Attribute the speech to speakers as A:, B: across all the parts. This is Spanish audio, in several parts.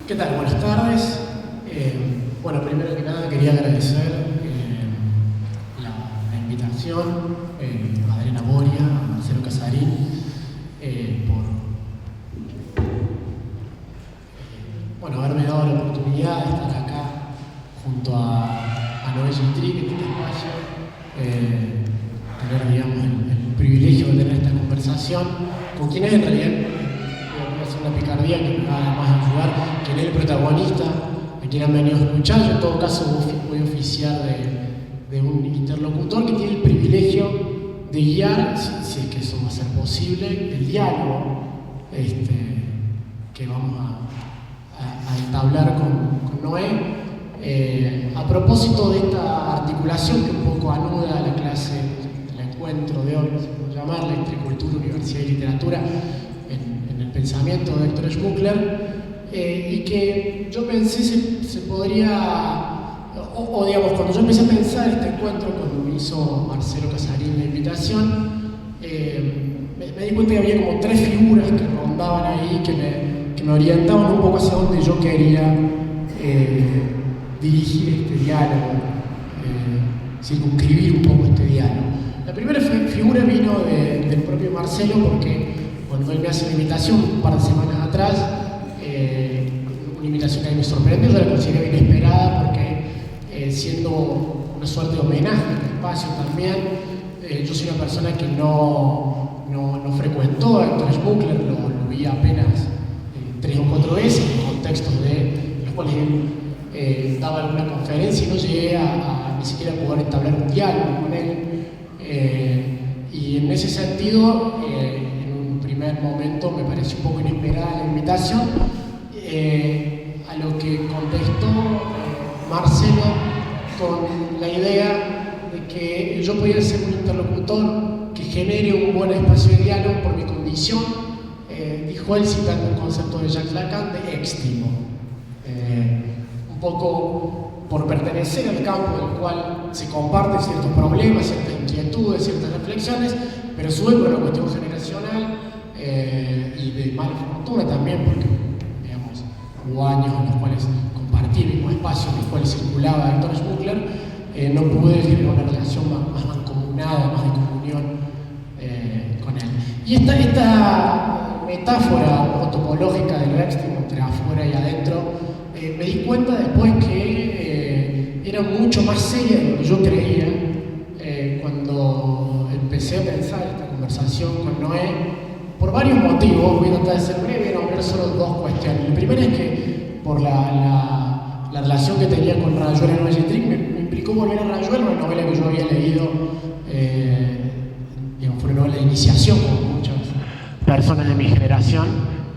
A: ¿Qué tal? Buenas tardes. Bueno, primero que nada quería agradecer la invitación a Adriana Boria, a Marcelo Casarín, por haberme dado la oportunidad de estar acá junto a Noé Gittric en este espacio, tener, digamos, el privilegio de tener esta conversación con quien es en realidad, voy a hacer una picardía que me va más a ayudar, quien es el protagonista, a quien han venido a escuchar. Yo en todo caso voy a oficiar de un interlocutor que tiene el privilegio de guiar, si es que eso va a ser posible, el diálogo que vamos a entablar con Noé. A propósito de esta articulación que un poco anuda la clase, el encuentro de hoy, podemos llamarla, entre cultura, universidad y literatura, en el pensamiento de Héctor Schmuckler, y que yo pensé se podría, digamos, cuando yo empecé a pensar este encuentro, cuando me hizo Marcelo Casarín la invitación, me di cuenta que había como tres figuras que rondaban ahí, que me orientaban un poco hacia donde yo quería dirigir este diálogo, circunscribir un poco este diálogo. La primera figura vino del propio Marcelo, porque cuando él me hace la invitación un par de semanas atrás, una invitación que a mí me sorprendió, yo la consideré inesperada, porque siendo una suerte de homenaje a este espacio también, yo soy una persona que no frecuentó a Héctor Schmuckler, lo vi apenas 3 o 4 veces en contextos de los cuales él daba alguna conferencia y no llegué a ni siquiera poder entablar un diálogo con él. Y en ese sentido, en un primer momento me pareció un poco inesperada la invitación, a lo que contestó Marcelo con la idea de que yo podía ser un interlocutor que genere un buen espacio de diálogo por mi condición, dijo él citando un concepto de Jacques Lacan, de éxtimo. Un poco por pertenecer al campo del cual se comparten ciertos problemas, ciertas inquietudes, ciertas reflexiones, pero a su vez por una cuestión generacional y de mala fortuna también, porque digamos, hubo años en los cuales compartí el mismo espacio en los cuales circulaba Héctor Schmuckler, no pude generar una relación más mancomunada, más de comunión con él. Y esta metáfora un poco topológica del éxtimo entre afuera y adentro, me di cuenta después que era mucho más seria de lo que yo creía cuando empecé a pensar esta conversación con Noé, por varios motivos. Voy a tratar de ser breve y nombrar solo 2 cuestiones. La primera es que por la relación que tenía con Rayuela y Noé Gittric me implicó volver a Rayuela, una novela que yo había leído, fue una novela de iniciación con muchas personas de mi generación,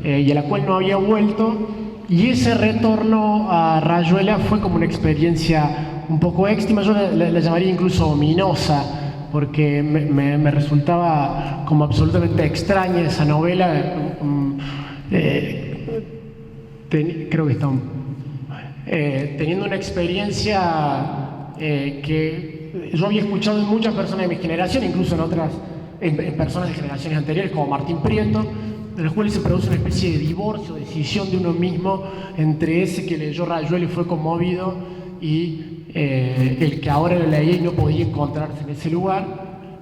A: y a la cual no había vuelto. Y ese retorno a Rayuela fue como una experiencia un poco éxtima, yo la llamaría incluso ominosa, porque me resultaba como absolutamente extraña esa novela. Creo que está teniendo una experiencia que yo había escuchado en muchas personas de mi generación, incluso en personas de generaciones anteriores, como Martín Prieto, de los cuales se produce una especie de divorcio, decisión de uno mismo entre ese que leyó Rayuela y fue conmovido y el que ahora lo leía y no podía encontrarse en ese lugar,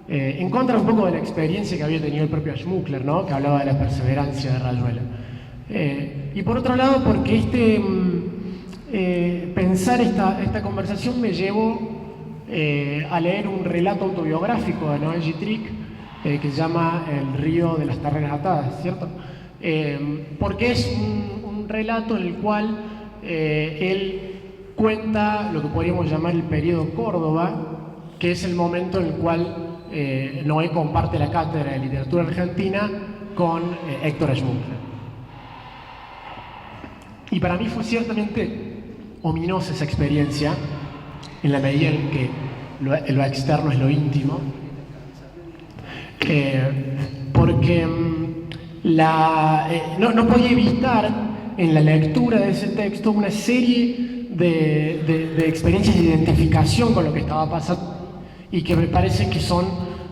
A: en contra un poco de la experiencia que había tenido el propio Schmuckler, ¿no? Que hablaba de la perseverancia de Rayuela. Y por otro lado, porque pensar esta conversación me llevó a leer un relato autobiográfico de Noé Gittric, que se llama El río de las terrenas atadas, ¿cierto? Porque es un relato en el cual él cuenta lo que podríamos llamar el periodo Córdoba, que es el momento en el cual Noé comparte la cátedra de literatura argentina con Héctor Schmuckler. Y para mí fue ciertamente ominosa esa experiencia, en la medida en que lo externo es lo íntimo, porque no podía evitar en la lectura de ese texto una serie de experiencias de identificación con lo que estaba pasando y que me parece que son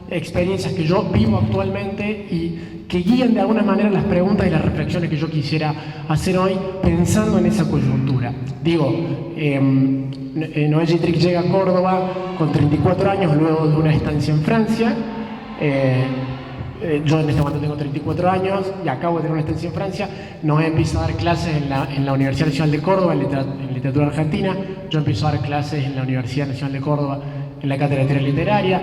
A: experiencias que yo vivo actualmente y que guían de alguna manera las preguntas y las reflexiones que yo quisiera hacer hoy pensando en esa coyuntura. Digo, Noé Gittrich llega a Córdoba con 34 años luego de una estancia en Francia. Yo en este momento tengo 34 años y acabo de tener una estancia en Francia. Noé empieza a dar clases en la Universidad Nacional de Córdoba en literatura argentina. Yo empiezo a dar clases en la Universidad Nacional de Córdoba en la cátedra de teoría literaria.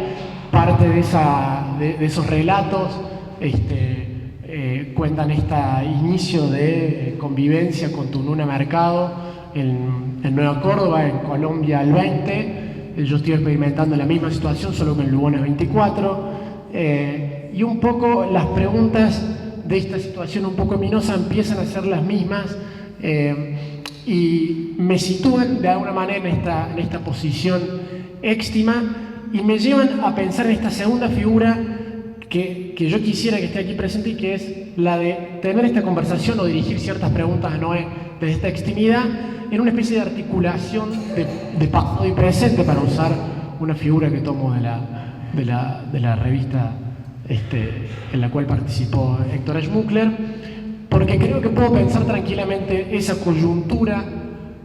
A: Parte de esos relatos cuentan este inicio de convivencia con Tununa Mercado en Nueva Córdoba, en Colombia al 20. Yo estoy experimentando la misma situación, solo que en Lugones 24. Y un poco las preguntas de esta situación un poco ominosa empiezan a ser las mismas y me sitúan de alguna manera en esta posición éxtima y me llevan a pensar en esta segunda figura que yo quisiera que esté aquí presente y que es la de tener esta conversación o dirigir ciertas preguntas a Noé desde esta extimidad en una especie de articulación de pasado y presente, para usar una figura que tomo de la revista en la cual participó Héctor Schmuckler, porque creo que puedo pensar tranquilamente esa coyuntura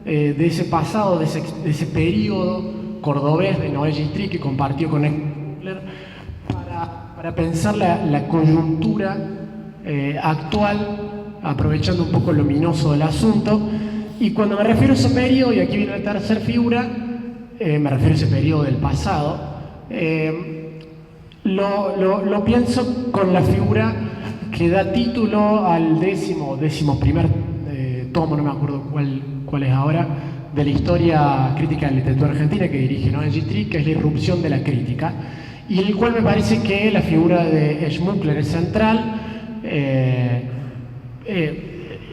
A: de ese pasado, de ese periodo cordobés de Noé Gittrich que compartió con Héctor Schmuckler, para pensar la coyuntura actual, aprovechando un poco lo ominoso del asunto. Y cuando me refiero a ese periodo, y aquí viene la tercera figura, me refiero a ese periodo del pasado, lo pienso con la figura que da título al décimo primer tomo, no me acuerdo cuál es ahora, de la historia crítica de la literatura argentina que dirige Noé Gittrich, que es la irrupción de la crítica, y el cual me parece que la figura de Schmuckler es central.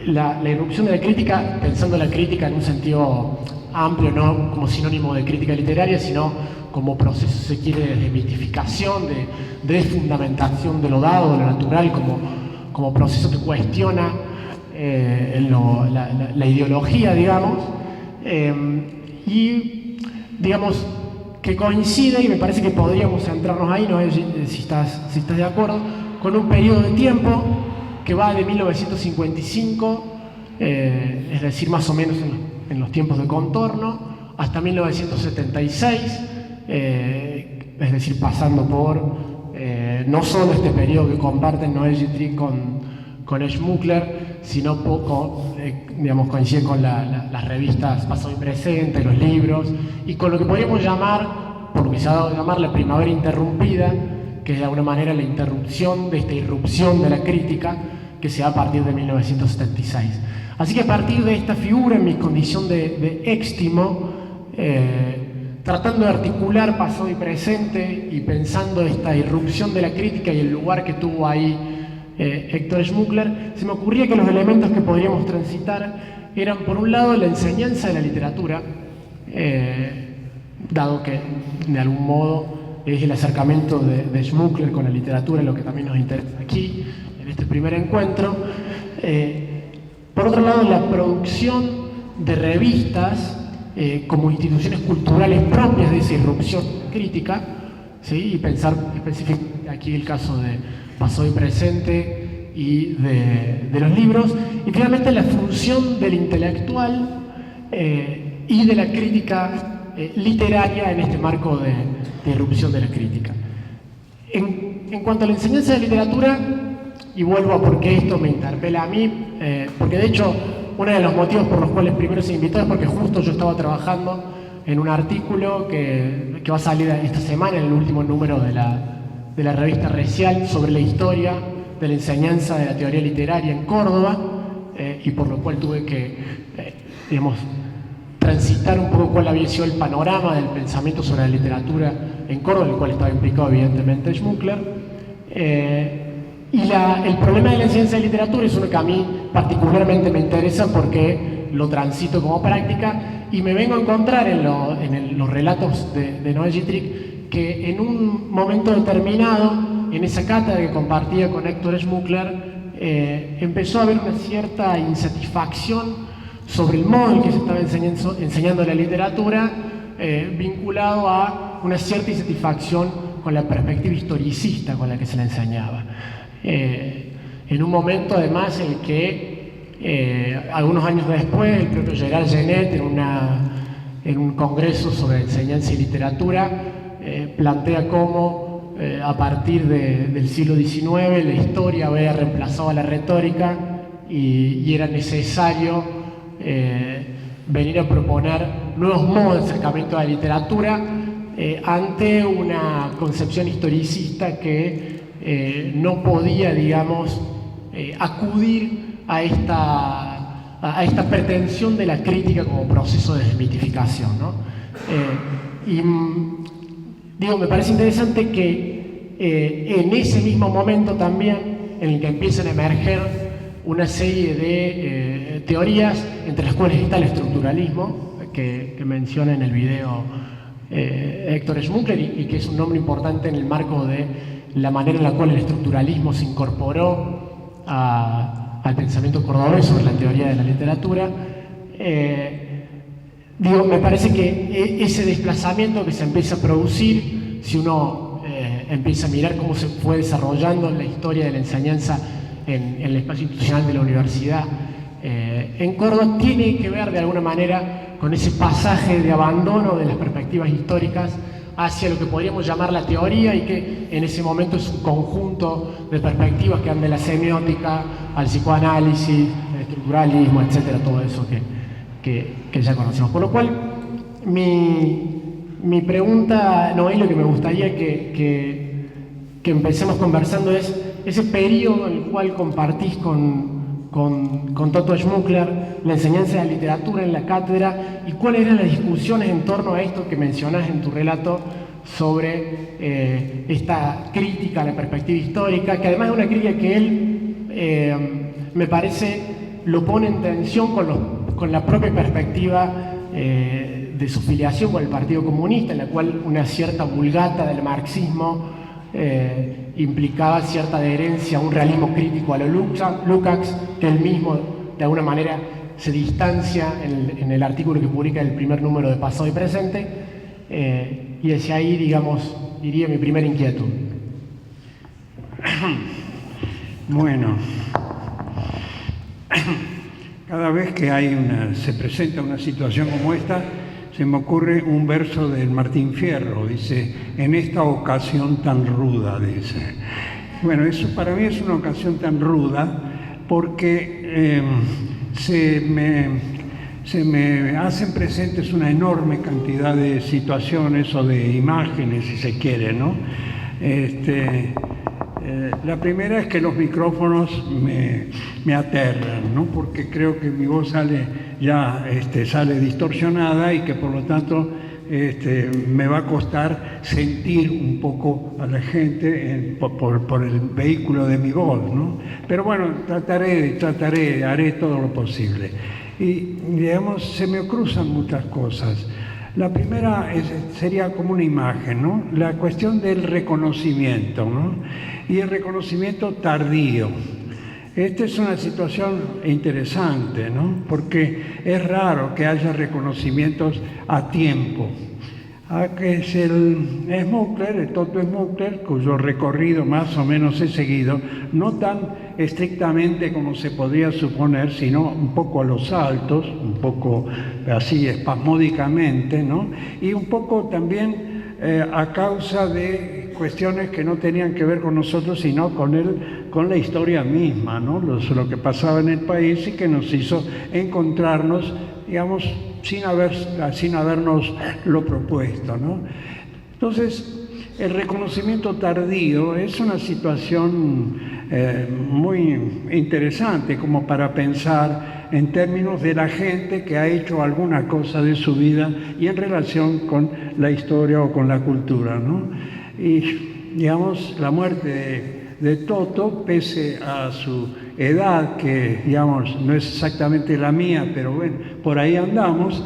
A: La irrupción de la crítica, pensando la crítica en un sentido amplio, no como sinónimo de crítica literaria, sino como proceso, se quiere, de desmitificación, de desfundamentación de lo dado, de lo natural, como proceso que cuestiona la ideología, digamos, y digamos que coincide, y me parece que podríamos centrarnos ahí, no si estás de acuerdo, con un periodo de tiempo que va de 1955, es decir, más o menos en los tiempos de contorno, hasta 1976, es decir, pasando por no solo este periodo que comparten Noé Gittrich con Schmuckler, sino digamos, coincide con las revistas Pasado y Presente, los libros, y con lo que podríamos llamar, por lo que se ha dado a llamar, la primavera interrumpida, que es de alguna manera la interrupción de esta irrupción de la crítica que se da a partir de 1976. Así que a partir de esta figura, en mi condición de éxtimo, tratando de articular pasado y presente y pensando esta irrupción de la crítica y el lugar que tuvo ahí Héctor Schmuckler, se me ocurría que los elementos que podríamos transitar eran, por un lado, la enseñanza de la literatura, dado que de algún modo es el acercamiento de Schmuckler con la literatura lo que también nos interesa aquí en este primer encuentro. Por otro lado, la producción de revistas como instituciones culturales propias de esa irrupción crítica, ¿sí? Y pensar específicamente aquí el caso de Pasado y Presente y de los libros, y finalmente la función del intelectual y de la crítica literaria en este marco de irrupción de la crítica. En cuanto a la enseñanza de literatura, y vuelvo a por qué esto me interpela a mí, porque de hecho uno de los motivos por los cuales primero se invitó es porque justo yo estaba trabajando en un artículo que va a salir esta semana, en el último número de la revista Recial, sobre la historia de la enseñanza de la teoría literaria en Córdoba, y por lo cual tuve que, digamos, transitar un poco cuál había sido el panorama del pensamiento sobre la literatura en Córdoba, en el cual estaba implicado evidentemente Schmuckler. Y el problema de la enseñanza de literatura es uno que a mí particularmente me interesa porque lo transito como práctica y me vengo a encontrar en los relatos de Noé Gittrich que en un momento determinado, en esa cátedra que compartía con Héctor Schmuckler, empezó a haber una cierta insatisfacción sobre el modo en que se estaba enseñando la literatura, vinculado a una cierta insatisfacción con la perspectiva historicista con la que se le enseñaba. En un momento además en el que algunos años después el propio Gerard Genet en un congreso sobre enseñanza y literatura plantea cómo a partir del siglo XIX la historia había reemplazado a la retórica y era necesario venir a proponer nuevos modos de acercamiento a la literatura ante una concepción historicista que no podía, digamos, acudir a esta pretensión de la crítica como proceso de desmitificación, ¿no? Me parece interesante que en ese mismo momento también, en el que empiezan a emerger una serie de teorías, entre las cuales está el estructuralismo, que menciona en el video Héctor Schmuckler, y que es un nombre importante en el marco de la manera en la cual el estructuralismo se incorporó al pensamiento cordobés sobre la teoría de la literatura. Me parece que ese desplazamiento que se empieza a producir, si uno empieza a mirar cómo se fue desarrollando la historia de la enseñanza en el espacio institucional de la universidad en Córdoba, tiene que ver de alguna manera con ese pasaje de abandono de las perspectivas históricas hacia lo que podríamos llamar la teoría, y que en ese momento es un conjunto de perspectivas que van de la semiótica al psicoanálisis, al estructuralismo, etcétera, todo eso que ya conocemos. Por lo cual, mi pregunta, Noé, lo que me gustaría que empecemos conversando es ese periodo en el cual compartís con Toto Schmuckler la enseñanza de la literatura en la cátedra, y cuáles eran las discusiones en torno a esto que mencionás en tu relato sobre esta crítica a la perspectiva histórica, que además es una crítica que él, me parece, lo pone en tensión con la propia perspectiva de su filiación con el Partido Comunista, en la cual una cierta vulgata del marxismo implicaba cierta adherencia a un realismo crítico a lo Lukács, que él mismo de alguna manera se distancia en el artículo que publica el primer número de Pasado y Presente, y hacia ahí, digamos, iría mi primera inquietud.
B: Bueno, cada vez que se presenta una situación como esta, se me ocurre un verso del Martín Fierro, dice: en esta ocasión tan ruda, dice. Bueno, eso para mí es una ocasión tan ruda porque se me hacen presentes una enorme cantidad de situaciones o de imágenes, si se quiere, ¿no? La primera es que los micrófonos me aterran, ¿no? Porque creo que mi voz sale distorsionada y que por lo tanto me va a costar sentir un poco a la gente por el vehículo de mi voz, ¿no? Pero bueno, haré todo lo posible. Y digamos, se me cruzan muchas cosas. La primera sería como una imagen, ¿no? La cuestión del reconocimiento, ¿no? Y el reconocimiento tardío. Esta es una situación interesante, ¿no? Porque es raro que haya reconocimientos a tiempo. Que es el Toto Schmuckler, cuyo recorrido más o menos he seguido, no tan estrictamente como se podría suponer, sino un poco a los saltos, un poco así espasmódicamente, ¿no? Y un poco también a causa de cuestiones que no tenían que ver con nosotros, sino con la historia misma, ¿no? Lo que pasaba en el país y que nos hizo encontrarnos, digamos, sin habernos lo propuesto, ¿no? Entonces, el reconocimiento tardío es una situación muy interesante como para pensar en términos de la gente que ha hecho alguna cosa de su vida y en relación con la historia o con la cultura, ¿no? Y, digamos, la muerte de Toto, pese a su edad, que, digamos, no es exactamente la mía, pero bueno, por ahí andamos,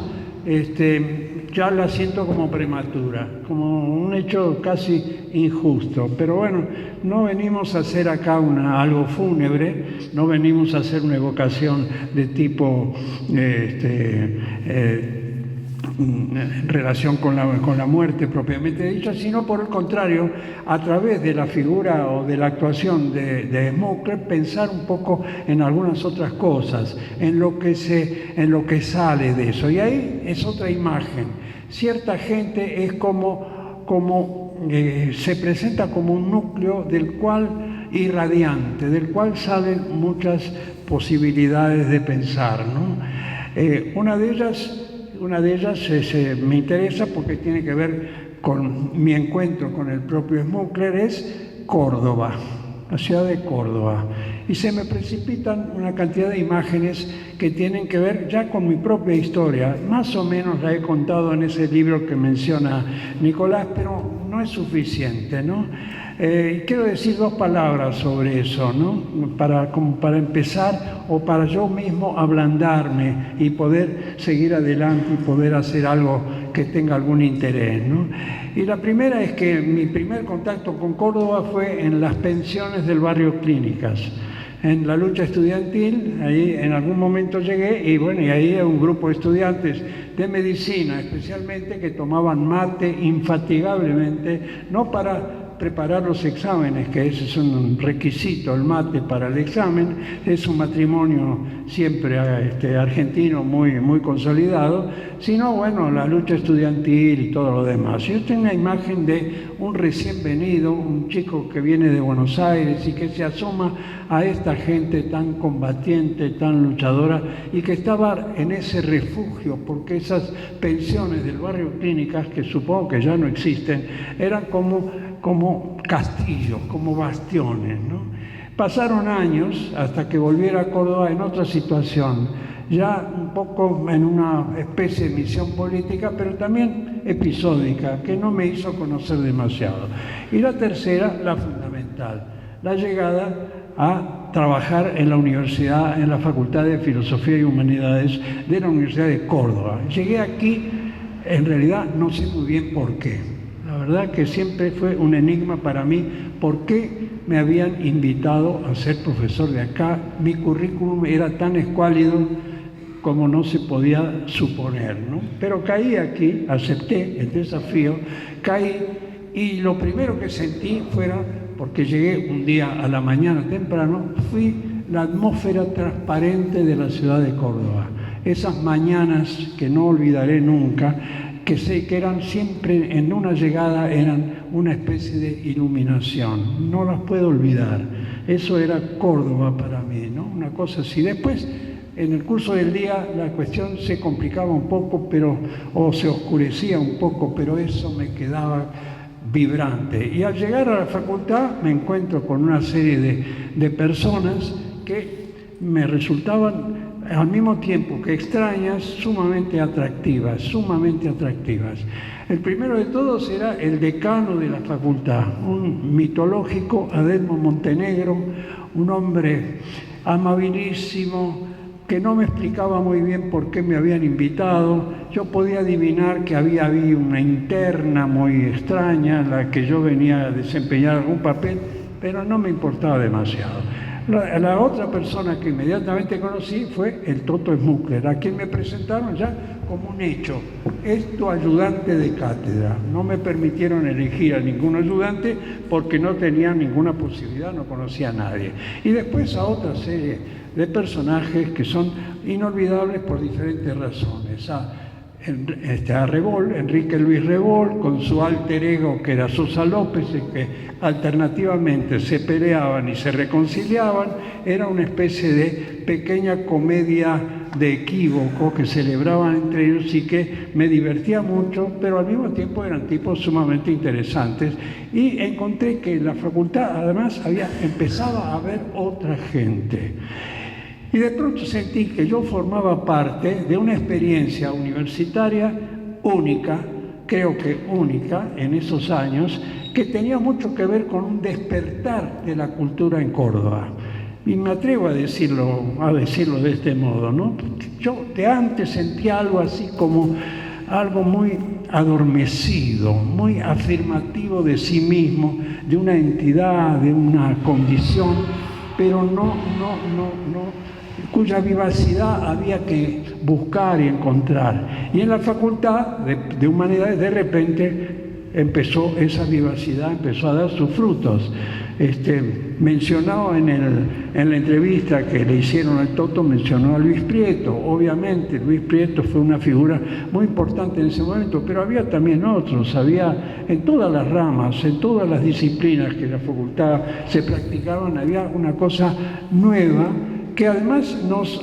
B: ya la siento como prematura, como un hecho casi injusto. Pero bueno, no venimos a hacer acá algo fúnebre, no venimos a hacer una evocación de tipo en relación con la muerte propiamente dicha, sino por el contrario, a través de la figura o de la actuación de Smokler, pensar un poco en algunas otras cosas, en lo que sale de eso. Y ahí es otra imagen. Cierta gente es se presenta como un núcleo del cual irradiante, del cual salen muchas posibilidades de pensar, ¿no? Una de ellas me interesa porque tiene que ver con mi encuentro con el propio Smokler, es Córdoba, la ciudad de Córdoba. Y se me precipitan una cantidad de imágenes que tienen que ver ya con mi propia historia. Más o menos la he contado en ese libro que menciona Nicolás, pero no es suficiente, ¿no? Quiero decir dos palabras sobre eso, ¿no? Como para empezar o para yo mismo ablandarme y poder seguir adelante y poder hacer algo que tenga algún interés, ¿no? Y la primera es que mi primer contacto con Córdoba fue en las pensiones del barrio Clínicas. En la lucha estudiantil, ahí en algún momento llegué y bueno, y ahí hay un grupo de estudiantes de medicina especialmente que tomaban mate infatigablemente, no para preparar los exámenes, que ese es un requisito, el mate para el examen, es un matrimonio siempre argentino muy consolidado, sino bueno, la lucha estudiantil y todo lo demás. Yo tengo una imagen de un recién venido, un chico que viene de Buenos Aires y que se asoma a esta gente tan combatiente, tan luchadora, y que estaba en ese refugio, porque esas pensiones del barrio Clínicas, que supongo que ya no existen, eran como castillos, como bastiones, ¿no? Pasaron años hasta que volviera a Córdoba en otra situación, ya un poco en una especie de misión política, pero también episódica, que no me hizo conocer demasiado. Y la tercera, la fundamental, la llegada a trabajar en la universidad, en la Facultad de Filosofía y Humanidades de la Universidad de Córdoba. Llegué aquí, en realidad no sé muy bien por qué. La verdad que siempre fue un enigma para mí por qué me habían invitado a ser profesor de acá. Mi currículum era tan escuálido como no se podía suponer, ¿no? Pero caí aquí, acepté el desafío, caí y lo primero que sentí porque llegué un día a la mañana temprano, fui la atmósfera transparente de la ciudad de Córdoba. Esas mañanas que no olvidaré nunca, que sé que eran siempre en una llegada, eran una especie de iluminación. No las puedo olvidar. Eso era Córdoba para mí, ¿no? Una cosa así. Después, en el curso del día, la cuestión se complicaba un poco, o se oscurecía un poco, pero eso me quedaba vibrante. Y al llegar a la facultad me encuentro con una serie de personas que me resultaban al mismo tiempo que extrañas, sumamente atractivas. El primero de todos era el decano de la facultad, un mitológico Adelmo Montenegro, un hombre amabilísimo, que no me explicaba muy bien por qué me habían invitado. Yo podía adivinar que había una interna muy extraña en la que yo venía a desempeñar algún papel, pero no me importaba demasiado. La otra persona que inmediatamente conocí fue el Toto Smokler, a quien me presentaron ya como un hecho. Es tu ayudante de cátedra. No me permitieron elegir a ningún ayudante porque no tenía ninguna posibilidad, no conocía a nadie. Y después a otra serie de personajes que son inolvidables por diferentes razones. A Rebol, Enrique Luis Rebol, con su alter ego que era Sosa López, que alternativamente se peleaban y se reconciliaban. Era una especie de pequeña comedia de equívoco que celebraban entre ellos y que me divertía mucho, pero al mismo tiempo eran tipos sumamente interesantes. Y encontré que en la facultad además empezaba a haber otra gente. Y de pronto sentí que yo formaba parte de una experiencia universitaria única, creo que única en esos años, que tenía mucho que ver con un despertar de la cultura en Córdoba. Y me atrevo a decirlo de este modo, ¿no? Yo de antes sentía algo así como algo muy adormecido, muy afirmativo de sí mismo, de una entidad, de una condición, pero no cuya vivacidad había que buscar y encontrar. Y en la Facultad de Humanidades, de repente, empezó esa vivacidad, empezó a dar sus frutos. Mencionó en la entrevista que le hicieron al Toto, mencionó a Luis Prieto. Obviamente Luis Prieto fue una figura muy importante en ese momento, pero había también otros, había en todas las ramas, en todas las disciplinas que en la facultad se practicaban, había una cosa nueva que además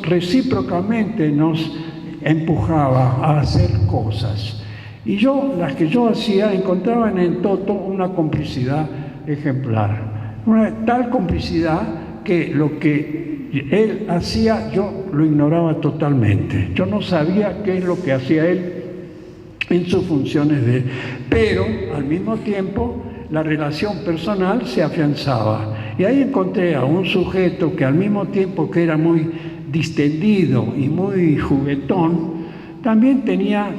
B: recíprocamente nos empujaba a hacer cosas. Y las que yo hacía, encontraba en el Toto una complicidad ejemplar. Una tal complicidad que lo que él hacía yo lo ignoraba totalmente. Yo no sabía qué es lo que hacía él en sus funciones de él. Pero al mismo tiempo la relación personal se afianzaba. Y ahí encontré a un sujeto que al mismo tiempo que era muy distendido y muy juguetón, también tenía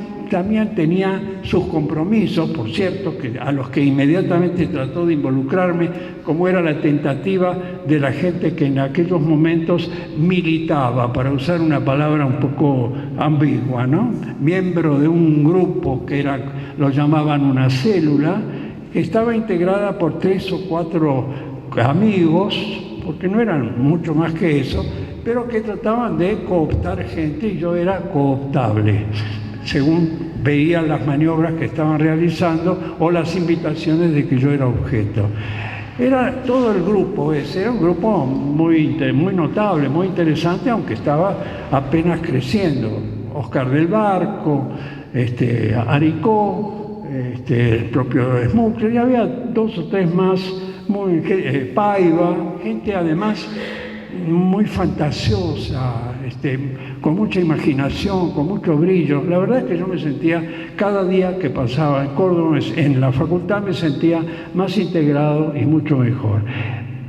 B: sus compromisos, por cierto, a los que inmediatamente trató de involucrarme, como era la tentativa de la gente que en aquellos momentos militaba, para usar una palabra un poco ambigua, ¿no? Miembro de un grupo que lo llamaban una célula, que estaba integrada por 3 o 4 amigos, porque no eran mucho más que eso, pero que trataban de cooptar gente y yo era cooptable, según veía las maniobras que estaban realizando o las invitaciones de que yo era objeto. Era todo el grupo ese, era un grupo muy notable, muy interesante, aunque estaba apenas creciendo. Oscar del Barco, Aricó, el propio Smucker, y había 2 o 3 más, Paiva, gente además muy fantasiosa, con mucha imaginación, con mucho brillo. La verdad es que yo me sentía, cada día que pasaba en Córdoba, en la facultad, me sentía más integrado y mucho mejor.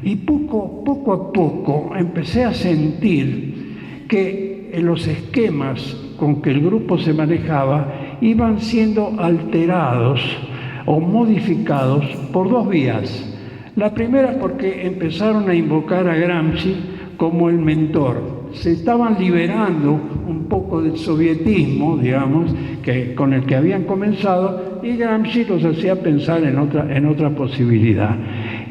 B: Y poco a poco empecé a sentir que los esquemas con que el grupo se manejaba iban siendo alterados o modificados por 2 vías. La primera porque empezaron a invocar a Gramsci como el mentor. Se estaban liberando un poco del sovietismo, digamos, con el que habían comenzado, y Gramsci los hacía pensar en otra posibilidad.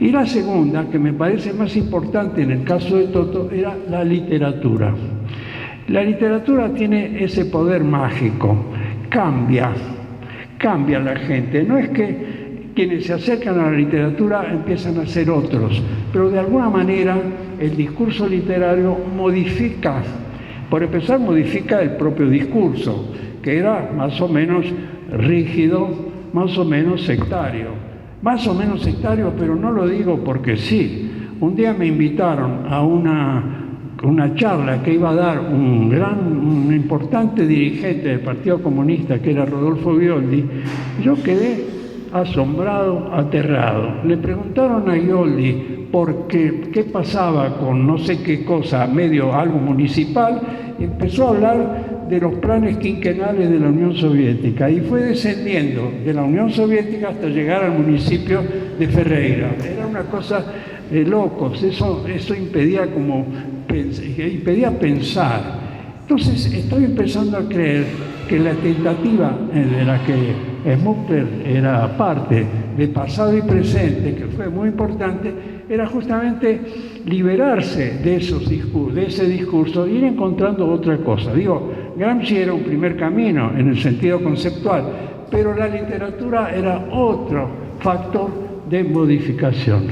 B: Y la segunda, que me parece más importante en el caso de Toto, era la literatura. La literatura tiene ese poder mágico, cambia a la gente. No es que quienes se acercan a la literatura empiezan a ser otros, pero de alguna manera el discurso literario modifica, por empezar modifica el propio discurso, que era más o menos rígido, más o menos sectario. Más o menos sectario, pero no lo digo porque sí. Un día me invitaron a una charla que iba a dar un importante dirigente del Partido Comunista, que era Rodolfo Ghioldi. Yo quedé asombrado, aterrado. Le preguntaron a Ghioldi qué pasaba con no sé qué cosa, algo municipal, y empezó a hablar de los planes quinquenales de la Unión Soviética, y fue descendiendo de la Unión Soviética hasta llegar al municipio de Ferreira. Era una cosa de locos, eso impedía pensar. Entonces estoy empezando a creer que la tentativa de la que Smucker era parte, de pasado y presente, que fue muy importante, era justamente liberarse de ese discurso e ir encontrando otra cosa. Gramsci era un primer camino en el sentido conceptual, pero la literatura era otro factor de modificación.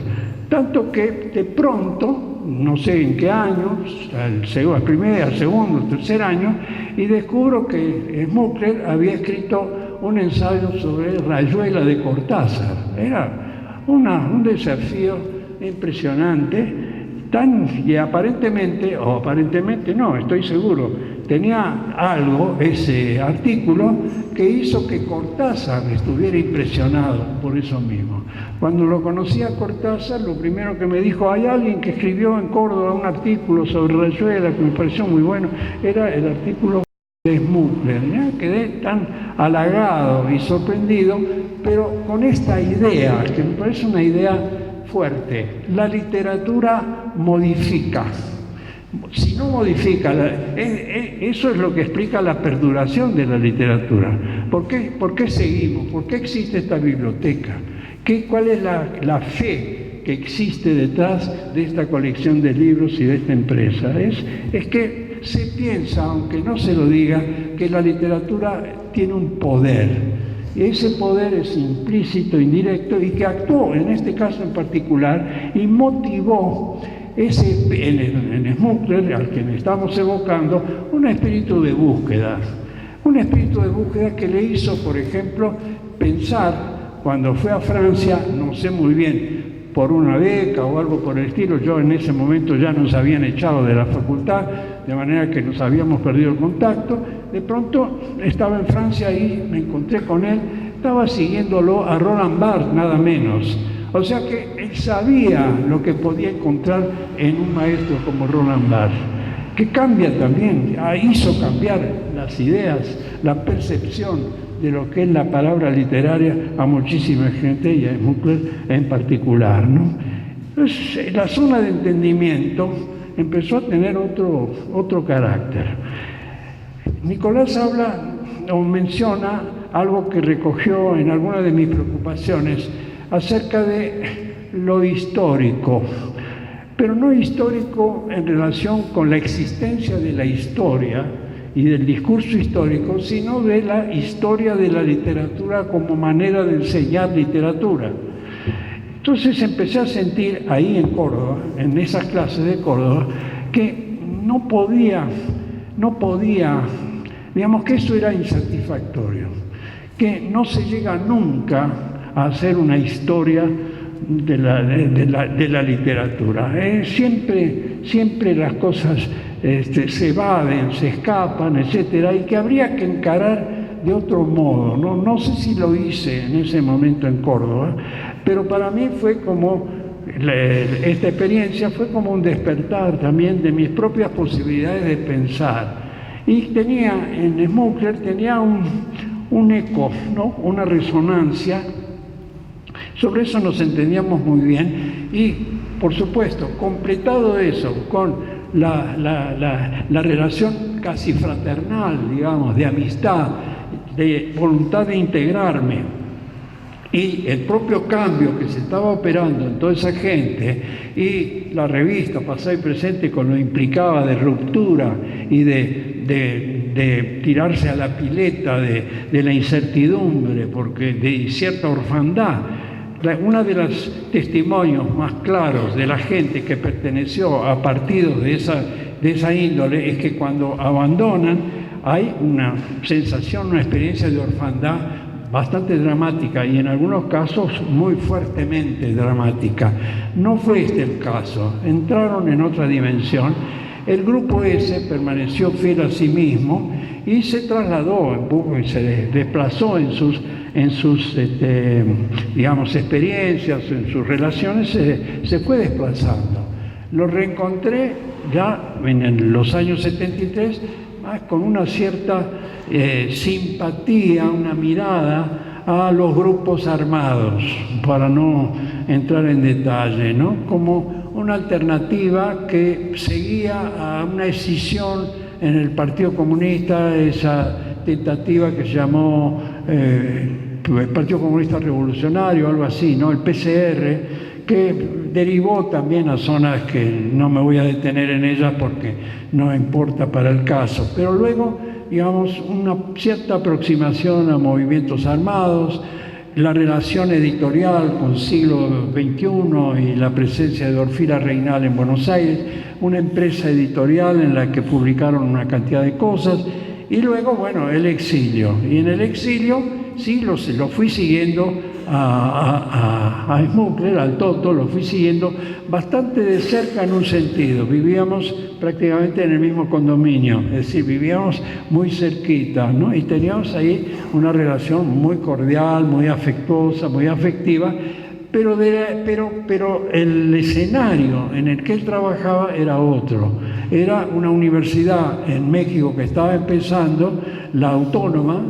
B: Tanto que de pronto, no sé en qué año, al primer, segundo, tercer año, y descubro que Smucker había escrito un ensayo sobre Rayuela de Cortázar. Era un desafío impresionante, y aparentemente no, estoy seguro, tenía algo ese artículo que hizo que Cortázar estuviera impresionado por eso mismo. Cuando lo conocí a Cortázar, lo primero que me dijo: hay alguien que escribió en Córdoba un artículo sobre Rayuela que me pareció muy bueno, era el artículo de Smucker. Ya quedé tan halagado y sorprendido, pero con esta idea, que me parece una idea fuerte: la literatura modifica Si no modifica, eso es lo que explica la perduración de la literatura. ¿Por qué seguimos? ¿Por qué existe esta biblioteca? ¿Cuál es la fe que existe detrás de esta colección de libros y de esta empresa? Es que se piensa, aunque no se lo diga, que la literatura tiene un poder. Y ese poder es implícito, indirecto, y que actuó, en este caso en particular, y motivó en Smukler, al que estamos evocando, un espíritu de búsqueda. Un espíritu de búsqueda que le hizo, por ejemplo, pensar, cuando fue a Francia, no sé muy bien, por una beca o algo por el estilo, yo en ese momento ya nos habían echado de la facultad, de manera que nos habíamos perdido el contacto. De pronto estaba en Francia y me encontré con él, estaba siguiéndolo a Roland Barthes, nada menos. O sea que él sabía lo que podía encontrar en un maestro como Roland Barthes, que cambia también, hizo cambiar las ideas, la percepción de lo que es la palabra literaria a muchísima gente y a Smukler en particular, ¿no? Entonces, la zona de entendimiento empezó a tener otro carácter. Nicolás habla o menciona algo que recogió en alguna de mis preocupaciones acerca de lo histórico, pero no histórico en relación con la existencia de la historia y del discurso histórico, sino de la historia de la literatura como manera de enseñar literatura. Entonces empecé a sentir ahí en Córdoba, en esas clases de Córdoba, que no podía, digamos que eso era insatisfactorio, que no se llega nunca a hacer una historia de la literatura. Siempre las cosas se evaden, se escapan, etcétera, y que habría que encarar de otro modo. No sé si lo hice en ese momento en Córdoba, pero para mí fue como, esta experiencia fue como un despertar también de mis propias posibilidades de pensar. Y tenía en Smukler un eco, ¿no? Una resonancia. Sobre eso nos entendíamos muy bien y, por supuesto, completado eso con la relación casi fraternal, digamos, de amistad, de voluntad de integrarme y el propio cambio que se estaba operando en toda esa gente y la revista Pasado y Presente con lo implicaba de ruptura y de tirarse a la pileta de la incertidumbre, porque de cierta orfandad. Uno de los testimonios más claros de la gente que perteneció a partidos de esa índole es que cuando abandonan hay una sensación, una experiencia de orfandad bastante dramática y en algunos casos muy fuertemente dramática. No fue este el caso, entraron en otra dimensión. El grupo ese permaneció fiel a sí mismo y se trasladó, se desplazó en sus digamos, experiencias, en sus relaciones, se fue desplazando. Lo reencontré ya en los años 73, con una cierta simpatía, una mirada a los grupos armados, para no entrar en detalle, ¿no? Como una alternativa que seguía a una escisión en el Partido Comunista, esa tentativa que se llamó el Partido Comunista Revolucionario, algo así, ¿no? El PCR, que derivó también a zonas que no me voy a detener en ellas porque no importa para el caso, pero luego, digamos, una cierta aproximación a movimientos armados, la relación editorial con siglo XXI y la presencia de Dorfila Reinal en Buenos Aires, una empresa editorial en la que publicaron una cantidad de cosas, y luego, bueno, el exilio. Y en el exilio sí lo fui siguiendo a Smukler, al Toto, lo fui siguiendo bastante de cerca en un sentido. Vivíamos prácticamente en el mismo condominio, es decir, vivíamos muy cerquita, ¿no? Y teníamos ahí una relación muy cordial, muy afectuosa, muy afectiva, pero el escenario en el que él trabajaba era otro. Era una universidad en México que estaba empezando, la Autónoma,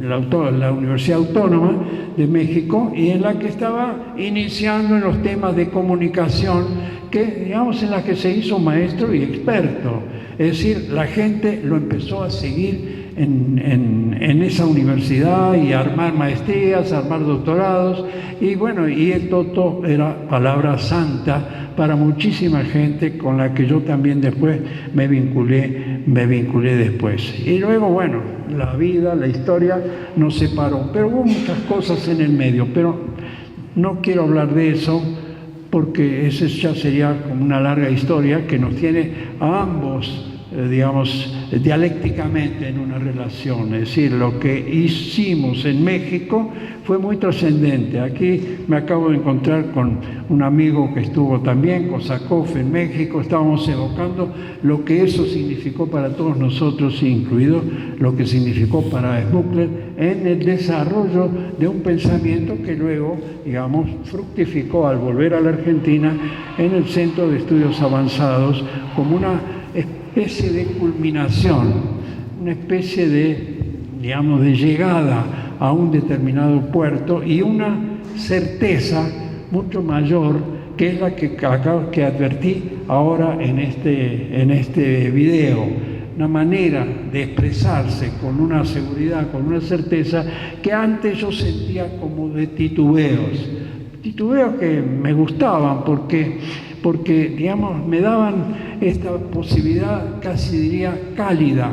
B: la Universidad Autónoma de México, y en la que estaba iniciando en los temas de comunicación, digamos, en la que se hizo maestro y experto. Es decir, la gente lo empezó a seguir en esa universidad y a armar maestrías, a armar doctorados, y bueno, y el Toto era palabra santa para muchísima gente con la que yo también después me vinculé después. Y luego, bueno, la vida, la historia nos separó, pero hubo muchas cosas en el medio, pero no quiero hablar de eso porque esa ya sería como una larga historia que nos tiene a ambos, digamos, dialécticamente en una relación. Es decir, lo que hicimos en México fue muy trascendente. Aquí me acabo de encontrar con un amigo que estuvo también, Kosakov, en México. Estábamos evocando lo que eso significó para todos nosotros, incluido lo que significó para Smukler en el desarrollo de un pensamiento que luego, digamos, fructificó al volver a la Argentina en el Centro de Estudios Avanzados como una especie de culminación, una especie de, digamos, de llegada a un determinado puerto y una certeza mucho mayor, que es la que advertí ahora en este video. Una manera de expresarse con una seguridad, con una certeza que antes yo sentía como de titubeos que me gustaban porque, digamos, me daban esta posibilidad, casi diría cálida,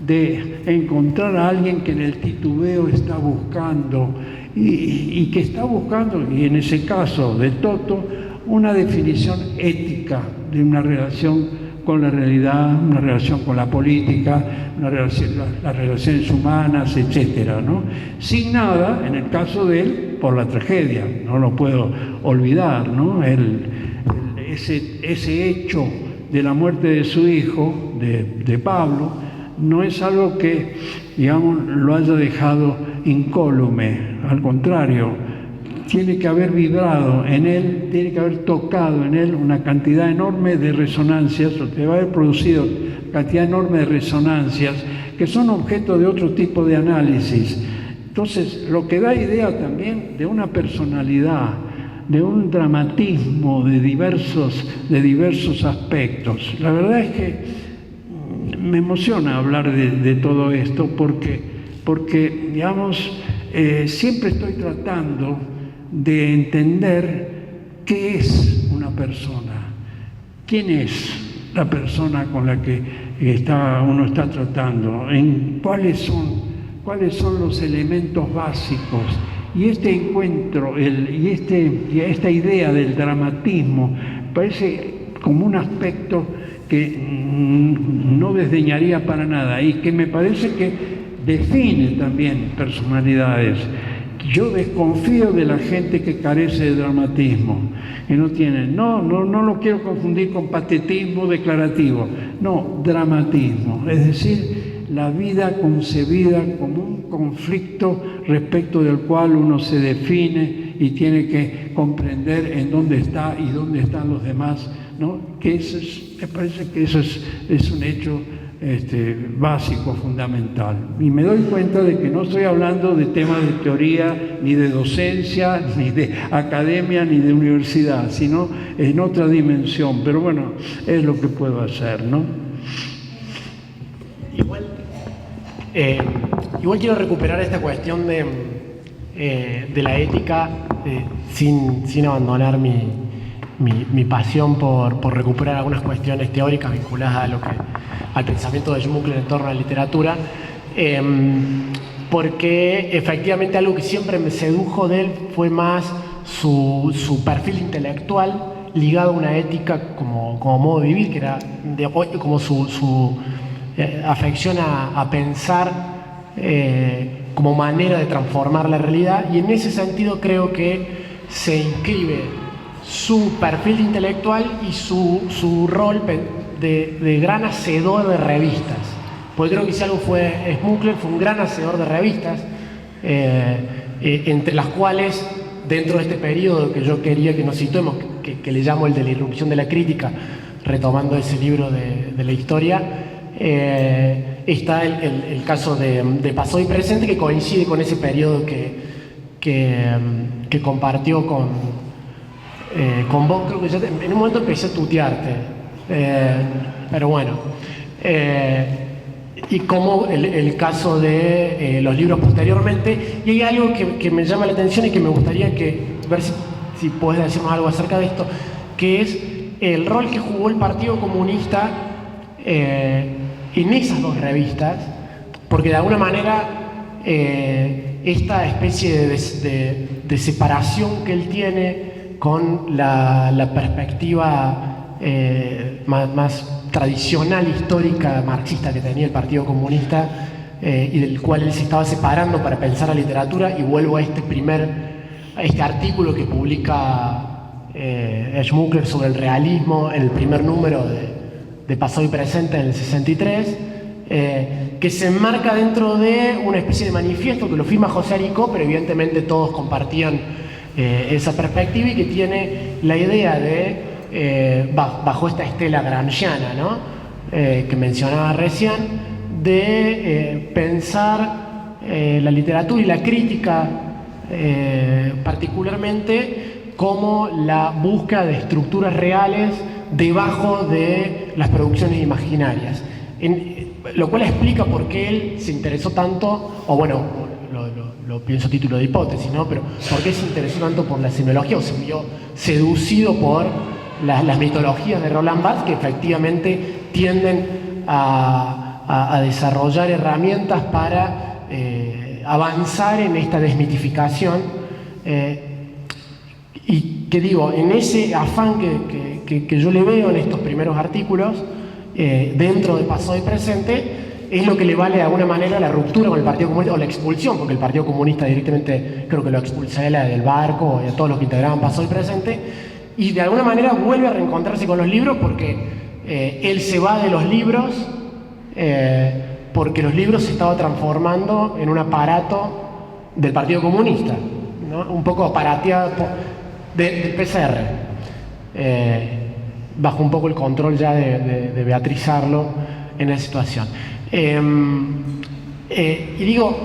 B: de encontrar a alguien que en el titubeo está buscando y que está buscando, y en ese caso de Toto, una definición ética de una relación con la realidad, una relación con la política, las relaciones humanas, etcétera, ¿no? Signada, en el caso de él, por la tragedia, no lo puedo olvidar, ¿no? Ese hecho de la muerte de su hijo, de Pablo, no es algo que, digamos, lo haya dejado incólume. Al contrario, tiene que haber vibrado en él, tiene que haber tocado en él una cantidad enorme de resonancias, o que va a haber producido cantidad enorme de resonancias que son objeto de otro tipo de análisis. Entonces, lo que da idea también de una personalidad, de un dramatismo de diversos aspectos. La verdad es que me emociona hablar de todo esto porque digamos, siempre estoy tratando de entender qué es una persona, quién es la persona con la que uno está tratando, cuáles son los elementos básicos. Y este encuentro, esta idea del dramatismo, parece como un aspecto que no desdeñaría para nada y que me parece que define también personalidades. Yo desconfío de la gente que carece de dramatismo, que no tiene, no lo quiero confundir con patetismo declarativo, no, dramatismo, es decir, la vida concebida como un conflicto respecto del cual uno se define y tiene que comprender en dónde está y dónde están los demás, ¿no? Me parece que eso es un hecho básico, fundamental. Y me doy cuenta de que no estoy hablando de temas de teoría, ni de docencia, ni de academia, ni de universidad, sino en otra dimensión. Pero bueno, es lo que puedo hacer, ¿no?
A: Igual quiero recuperar esta cuestión de la ética sin abandonar mi pasión por recuperar algunas cuestiones teóricas vinculadas al pensamiento de Smukler en torno a la literatura, porque efectivamente algo que siempre me sedujo de él fue más su perfil intelectual ligado a una ética como modo de vivir, que era como su afección a pensar como manera de transformar la realidad, y en ese sentido creo que se inscribe su perfil intelectual y su rol de gran hacedor de revistas, porque creo que si algo fue Smukler, fue un gran hacedor de revistas, entre las cuales, dentro de este periodo que yo quería que nos situemos, que le llamo el de la irrupción de la crítica, retomando ese libro de la historia, está el caso de Pasado y Presente, que coincide con ese periodo que compartió con vos. Creo que en un momento empecé a tutearte, pero bueno. Y como el caso de los libros posteriormente. Y hay algo que me llama la atención y que me gustaría ver si podés decirnos algo acerca de esto, que es el rol que jugó el Partido Comunista en esas dos revistas, porque de alguna manera esta especie de separación que él tiene con la perspectiva más tradicional, histórica, marxista que tenía el Partido Comunista, y del cual él se estaba separando para pensar la literatura. Y vuelvo a este artículo que publica Schmuckler sobre el realismo en el primer número de Pasado y Presente en el 63, que se enmarca dentro de una especie de manifiesto que lo firma José Aricó, pero evidentemente todos compartían esa perspectiva, y que tiene la idea de, bajo esta estela gramsciana, ¿no? Que mencionaba recién, de pensar la literatura y la crítica particularmente como la búsqueda de estructuras reales debajo de las producciones imaginarias. Lo cual explica por qué él se interesó tanto, o bueno, lo pienso a título de hipótesis, ¿no? Pero por qué se interesó tanto por la semiología, o se vio seducido por las mitologías de Roland Barthes, que efectivamente tienden a desarrollar herramientas para avanzar en esta desmitificación. Y que digo, en ese afán que yo le veo en estos primeros artículos, dentro de Pasado y Presente, es lo que le vale de alguna manera la ruptura con el Partido Comunista, o la expulsión, porque el Partido Comunista directamente creo que lo expulsa a él del barco y a todos los que integraban Pasado y Presente, y de alguna manera vuelve a reencontrarse con los libros, porque él se va de los libros, porque los libros se estaban transformando en un aparato del Partido Comunista, ¿no? Un poco aparateado del PCR, bajo un poco el control ya de Beatriz Arlo en esa situación. Y digo,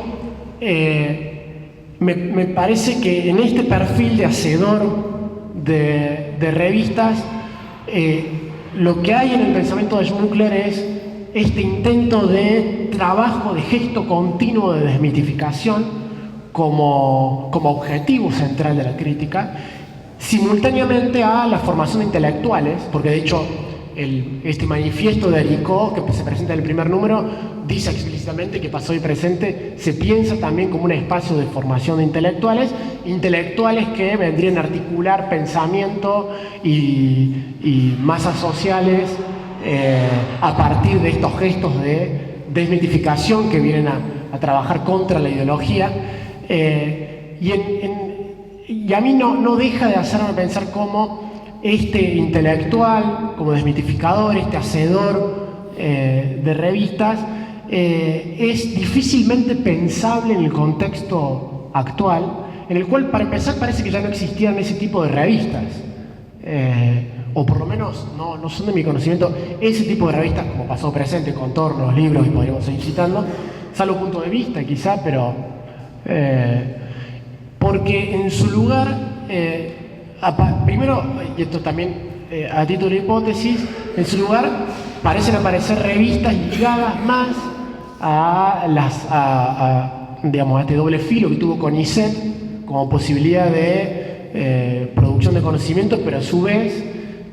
A: me parece que en este perfil de hacedor de revistas, lo que hay en el pensamiento de Schmuckler es este intento de trabajo, de gesto continuo de desmitificación como objetivo central de la crítica, simultáneamente a la formación de intelectuales, porque de hecho este manifiesto de Aricó, que se presenta en el primer número, dice explícitamente que Pasado y Presente se piensa también como un espacio de formación de intelectuales que vendrían a articular pensamiento y masas sociales a partir de estos gestos de desmitificación que vienen a trabajar contra la ideología. Y a mí no deja de hacerme pensar cómo este intelectual, como desmitificador, este hacedor de revistas, es difícilmente pensable en el contexto actual, en el cual, para empezar, parece que ya no existían ese tipo de revistas, o por lo menos no son de mi conocimiento ese tipo de revistas como Pasado Presente, Contornos, libros, y podríamos seguir citando, salvo punto de vista quizá, pero porque en su lugar, primero, y esto también a título de hipótesis, en su lugar parecen aparecer revistas ligadas más a este doble filo que tuvo CONICET como posibilidad de producción de conocimiento, pero a su vez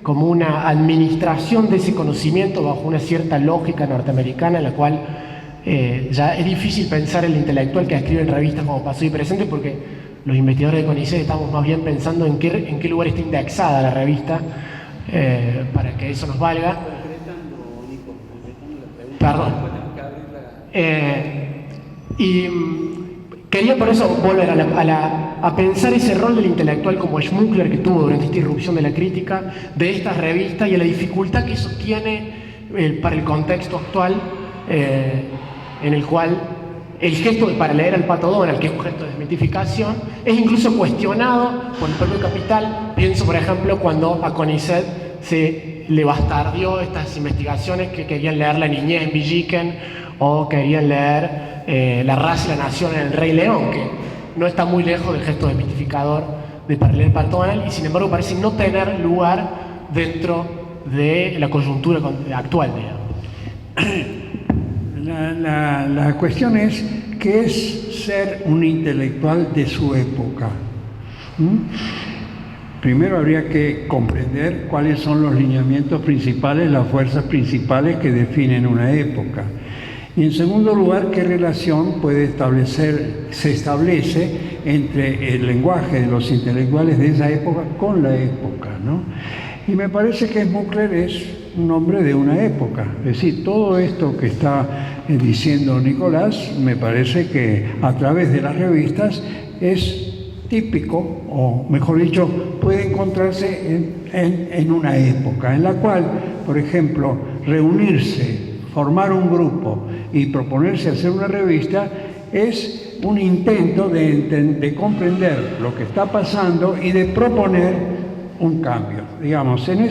A: como una administración de ese conocimiento bajo una cierta lógica norteamericana, en la cual ya es difícil pensar el intelectual que escribe en revistas como Pasado y Presente, porque los investigadores de CONICET estamos más bien pensando en qué lugar está indexada la revista, para que eso nos valga. Perdón. Y quería por eso volver a pensar ese rol del intelectual como Schmuckler que tuvo durante esta irrupción de la crítica de estas revistas, y a la dificultad que eso tiene para el contexto actual, en el cual el gesto para leer al Pato Donald, que es un gesto de desmitificación, es incluso cuestionado por el propio Capital. Pienso, por ejemplo, cuando a CONICET se le bastardió estas investigaciones que querían leer la niñez en Villiquen, o querían leer La raza y la nación en El Rey León, que no está muy lejos del gesto desmitificador de Paralel Pactonal, y sin embargo parece no tener lugar dentro de la coyuntura actual, digamos.
B: La cuestión es qué es ser un intelectual de su época. Primero habría que comprender cuáles son los lineamientos principales, las fuerzas principales que definen una época. Y en segundo lugar, qué relación se establece entre el lenguaje de los intelectuales de esa época con la época, ¿no? Y me parece que Smukler es un hombre de una época. Es decir, todo esto que está diciendo Nicolás, me parece que a través de las revistas es típico, o mejor dicho, puede encontrarse en una época en la cual, por ejemplo, reunirse, formar un grupo y proponerse hacer una revista es un intento de comprender lo que está pasando y de proponer un cambio, digamos, en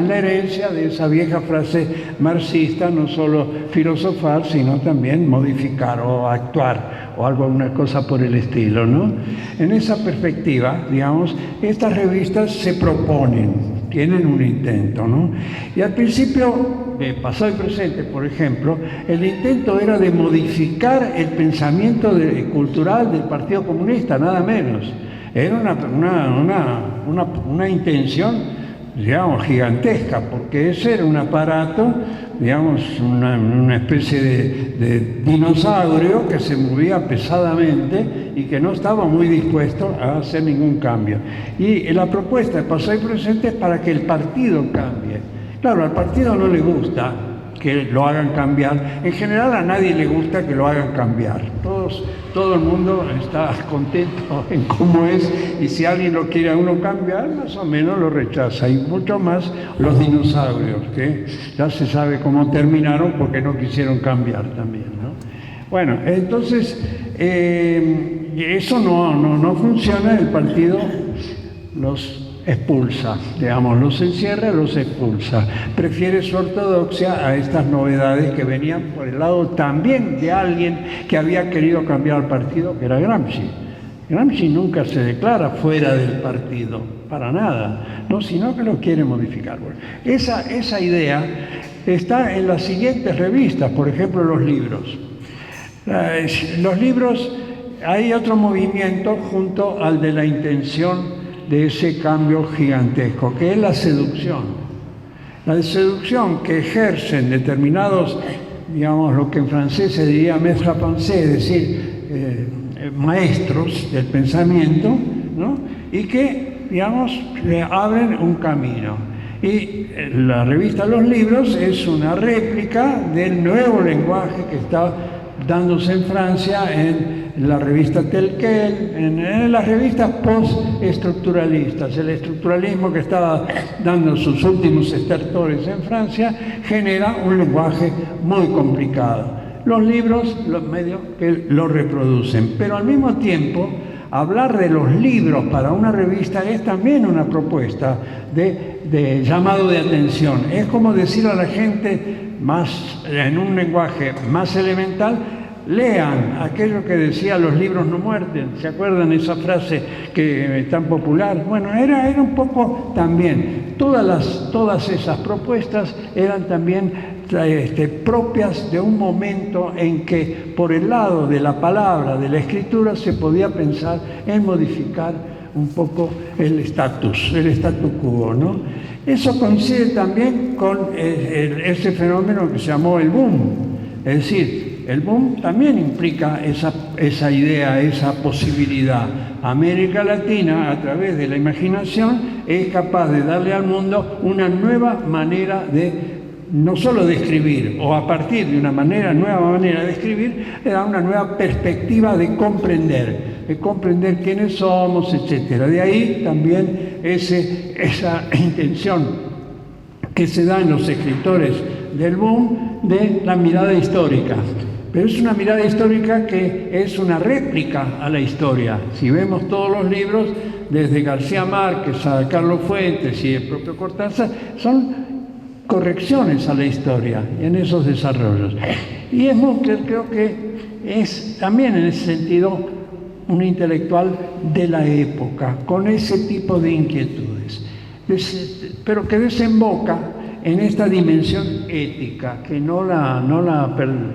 B: la herencia de esa vieja frase marxista, no solo filosofar, sino también modificar o actuar o alguna cosa por el estilo, ¿no? En esa perspectiva, digamos, estas revistas se proponen, tienen un intento, ¿no? Y al principio, de pasado y presente, por ejemplo, el intento era de modificar el pensamiento cultural del Partido Comunista, nada menos. Era una intención, digamos, gigantesca, porque ese era un aparato, digamos, una especie de dinosaurio que se movía pesadamente y que no estaba muy dispuesto a hacer ningún cambio. Y la propuesta de pasado y presente es para que el partido cambie. Claro, al partido no le gusta que lo hagan cambiar. En general a nadie le gusta que lo hagan cambiar. Todo el mundo está contento en cómo es, y si alguien lo quiere a uno cambiar, más o menos lo rechaza. Y mucho más los dinosaurios, que ya se sabe cómo terminaron porque no quisieron cambiar también, ¿no? Bueno, entonces eso no funciona. El partido los expulsa, digamos, los encierra, los expulsa. Prefiere su ortodoxia a estas novedades que venían por el lado también de alguien que había querido cambiar el partido, que era Gramsci. Gramsci nunca se declara fuera del partido, para nada, no, sino que lo quiere modificar. Bueno, esa idea está en las siguientes revistas, por ejemplo, los libros. Los libros, hay otro movimiento junto al de la intención de ese cambio gigantesco, que es la seducción. La seducción que ejercen determinados, digamos, lo que en francés se diría maître à penser, es decir, maestros del pensamiento, ¿no? Y que, digamos, le abren un camino. Y la revista Los Libros es una réplica del nuevo lenguaje que está dándose en Francia en la revista Tel Quel, en las revistas post-estructuralistas. El estructuralismo que estaba dando sus últimos estertores en Francia genera un lenguaje muy complicado. Los libros, los medios que lo reproducen, pero al mismo tiempo hablar de los libros para una revista es también una propuesta de llamado de atención. Es como decir a la gente, más en un lenguaje más elemental, lean aquello que decía los libros no muerden. ¿Se acuerdan esa frase que es tan popular? Bueno, era un poco también. Todas esas propuestas eran también propias de un momento en que por el lado de la palabra, de la escritura, se podía pensar en modificar un poco el statu quo, ¿no? Eso coincide también con ese fenómeno que se llamó el boom. Es decir, el boom también implica esa idea, esa posibilidad. América Latina, a través de la imaginación, es capaz de darle al mundo una nueva manera no solo de escribir, o a partir de una nueva manera de escribir, le da una nueva perspectiva de comprender quiénes somos, etc. De ahí también esa intención que se da en los escritores del boom de la mirada histórica. Pero es una mirada histórica que es una réplica a la historia. Si vemos todos los libros, desde García Márquez a Carlos Fuentes y el propio Cortázar, son correcciones a la historia en esos desarrollos. Y Smukler creo que es también en ese sentido un intelectual de la época, con ese tipo de inquietudes, pero que desemboca en esta dimensión ética, que no la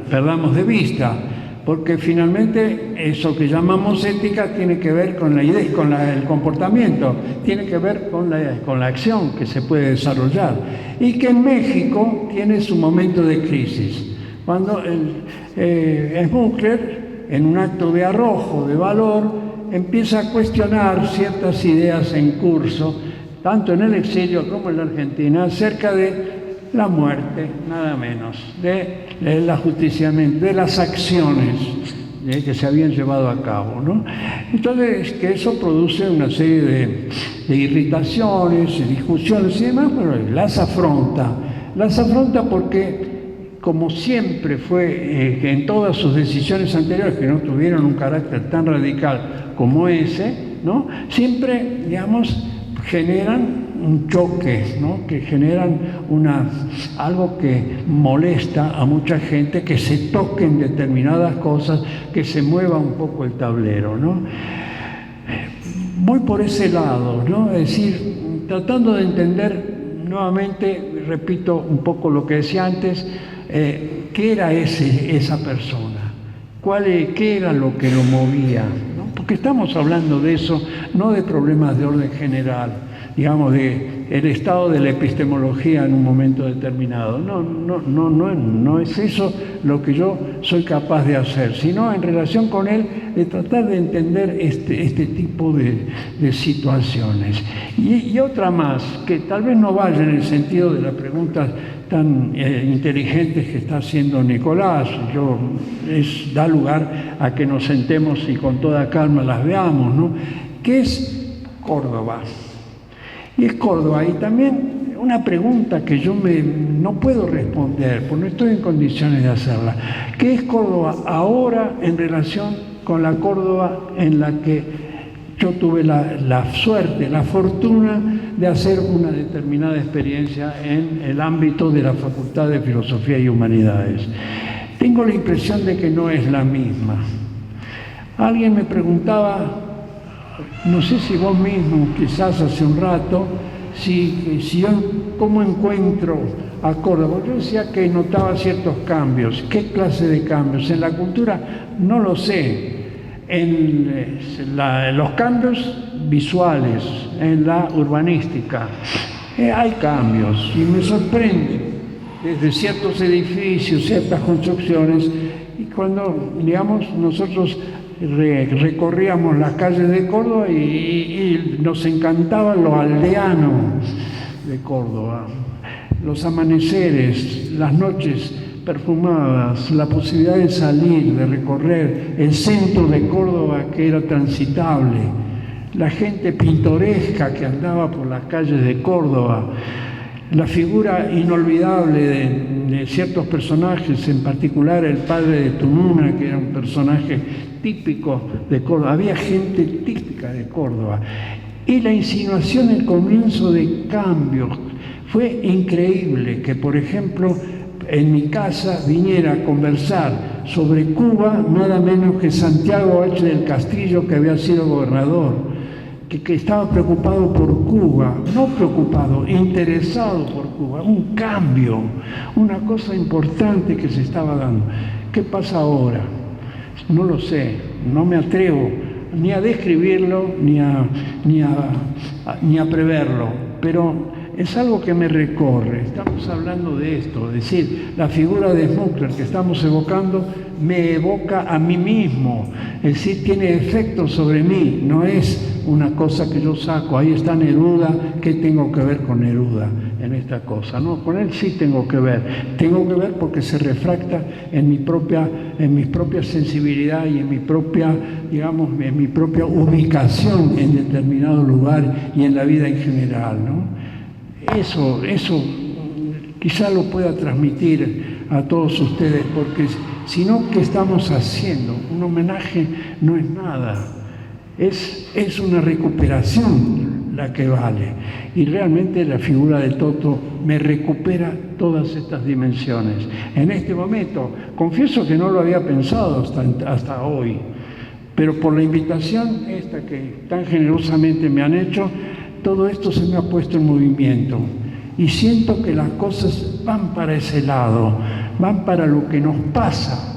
B: perdamos de vista, porque finalmente eso que llamamos ética tiene que ver con la idea, con el comportamiento, tiene que ver con la acción que se puede desarrollar, y que en México tiene su momento de crisis, cuando Smukler, en un acto de arrojo, de valor, empieza a cuestionar ciertas ideas en curso, tanto en el exilio como en la Argentina, acerca de la muerte, nada menos, del ajusticiamiento, de las acciones que se habían llevado a cabo, ¿no? Entonces, que eso produce una serie de irritaciones, discusiones y demás, pero las afronta porque, como siempre fue en todas sus decisiones anteriores, que no tuvieron un carácter tan radical como ese, ¿no? Siempre, digamos, generan un choque, ¿no? Que generan algo que molesta a mucha gente, que se toquen determinadas cosas, que se mueva un poco el tablero, ¿no? Voy por ese lado, ¿no? Es decir, tratando de entender nuevamente, repito un poco lo que decía antes, ¿qué era esa persona? ¿Qué era lo que lo movía? ¿No? Porque estamos hablando de eso, no de problemas de orden general, digamos, de el estado de la epistemología en un momento determinado. No es eso lo que yo soy capaz de hacer, sino en relación con él, de tratar de entender este tipo de situaciones. Y otra más, que tal vez no vaya en el sentido de las preguntas tan inteligentes que está haciendo Nicolás, da lugar a que nos sentemos y con toda calma las veamos, ¿no? ¿Qué es Córdoba? Y es Córdoba, y también una pregunta que yo no puedo responder, porque no estoy en condiciones de hacerla. ¿Qué es Córdoba ahora en relación con la Córdoba en la que yo tuve la suerte, la fortuna de hacer una determinada experiencia en el ámbito de la Facultad de Filosofía y Humanidades? Tengo la impresión de que no es la misma. Alguien me preguntaba, no sé si vos mismo, quizás hace un rato, si yo cómo encuentro a Córdoba. Yo decía que notaba ciertos cambios. ¿Qué clase de cambios? En la cultura no lo sé. En los cambios visuales, en la urbanística, hay cambios y me sorprende desde ciertos edificios, ciertas construcciones, y cuando, digamos, nosotros recorríamos las calles de Córdoba y nos encantaba lo aldeano de Córdoba, los amaneceres, las noches perfumadas, la posibilidad de salir, de recorrer el centro de Córdoba que era transitable, la gente pintoresca que andaba por las calles de Córdoba, la figura inolvidable de ciertos personajes, en particular el padre de Tununa, que era un personaje típico de Córdoba. Había gente típica de Córdoba. Y la insinuación, el comienzo de cambios. Fue increíble que, por ejemplo, en mi casa viniera a conversar sobre Cuba nada menos que Santiago H. del Castillo, que había sido gobernador, que estaba preocupado por Cuba, no preocupado, interesado por Cuba, un cambio, una cosa importante que se estaba dando. ¿Qué pasa ahora? No lo sé, no me atrevo ni a describirlo, ni a preverlo, pero es algo que me recorre. Estamos hablando de esto, es decir, la figura de Smukler que estamos evocando me evoca a mí mismo, es decir, tiene efecto sobre mí, no es una cosa que yo saco. Ahí está Neruda, ¿qué tengo que ver con Neruda en esta cosa? No, con él sí tengo que ver porque se refracta en mi propia sensibilidad y en mi propia, digamos, en mi propia ubicación en determinado lugar y en la vida en general, ¿no? Eso quizá lo pueda transmitir a todos ustedes, porque si no, ¿qué estamos haciendo? Un homenaje no es nada, es una recuperación. la que vale. Y realmente la figura de Toto me recupera todas estas dimensiones. En este momento, confieso que no lo había pensado hasta hoy, pero por la invitación esta que tan generosamente me han hecho, todo esto se me ha puesto en movimiento. Y siento que las cosas van para ese lado, van para lo que nos pasa,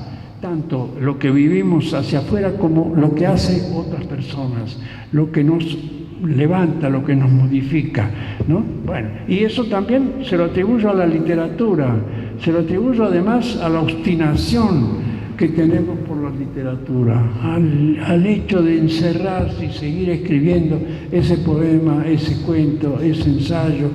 B: tanto lo que vivimos hacia afuera como lo que hacen otras personas, lo que nos levanta, lo que nos modifica, ¿no? Bueno, y eso también se lo atribuyo a la literatura, se lo atribuyo además a la obstinación que tenemos por la literatura, al hecho de encerrarse y seguir escribiendo ese poema, ese cuento, ese ensayo,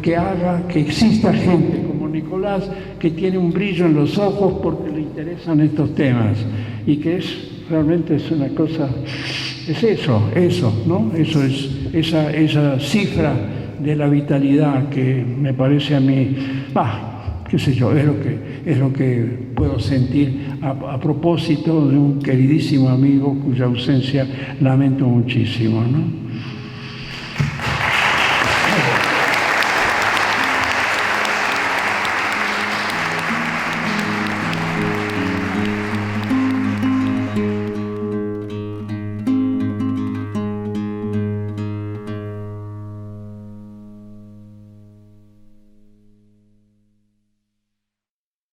B: que haga que exista gente como Nicolás que tiene un brillo en los ojos porque le interesan estos temas y que realmente es una cosa, es eso, ¿no? Eso es esa cifra de la vitalidad que me parece a mí, qué sé yo, es lo que puedo sentir a propósito de un queridísimo amigo cuya ausencia lamento muchísimo, ¿no?